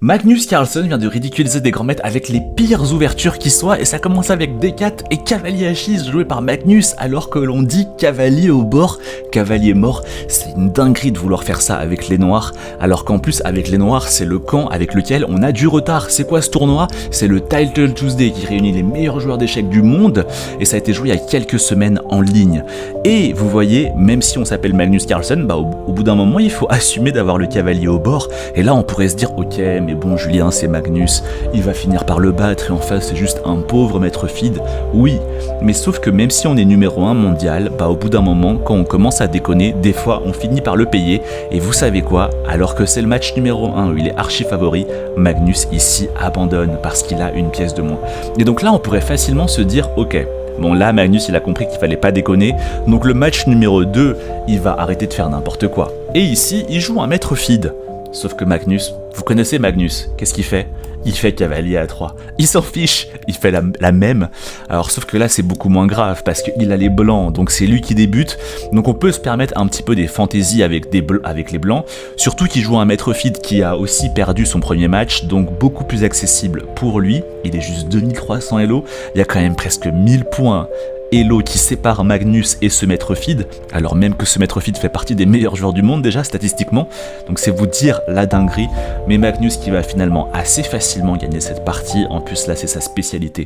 Magnus Carlsen vient de ridiculiser des grands maîtres avec les pires ouvertures qui soient, et ça commence avec D4 et cavalier H6 joué par Magnus, alors que l'on dit cavalier au bord, cavalier mort. C'est une dinguerie de vouloir faire ça avec les noirs, alors qu'en plus avec les noirs c'est le camp avec lequel on a du retard. C'est quoi ce tournoi? C'est le Title Tuesday qui réunit les meilleurs joueurs d'échecs du monde, et ça a été joué il y a quelques semaines en ligne. Et vous voyez, même si on s'appelle Magnus Carlsen, au bout d'un moment il faut assumer d'avoir le cavalier au bord, et là on pourrait se dire ok, mais bon Julien c'est Magnus, il va finir par le battre et en face c'est juste un pauvre maître feed. Oui, mais sauf que même si on est numéro 1 mondial, au bout d'un moment quand on commence à déconner, des fois on finit par le payer, et vous savez quoi, alors que c'est le match numéro 1 où il est archi favori, Magnus ici abandonne parce qu'il a une pièce de moins. Et donc là on pourrait facilement se dire ok, bon là Magnus il a compris qu'il fallait pas déconner, donc le match numéro 2 il va arrêter de faire n'importe quoi. Et ici il joue un maître feed. Sauf que Magnus, vous connaissez Magnus, qu'est-ce qu'il fait? Il fait cavalier à 3. Il s'en fiche, il fait la même. Alors sauf que là c'est beaucoup moins grave parce qu'il a les blancs, donc c'est lui qui débute. Donc on peut se permettre un petit peu des fantaisies avec les blancs. Surtout qu'il joue un maître feed qui a aussi perdu son premier match, donc beaucoup plus accessible pour lui. Il est juste 2300 Elo, il y a quand même presque 1000 points Elo qui sépare Magnus et ce maître feed, alors même que ce maître feed fait partie des meilleurs joueurs du monde déjà statistiquement, donc c'est vous dire la dinguerie, mais Magnus qui va finalement assez facilement gagner cette partie, en plus là c'est sa spécialité.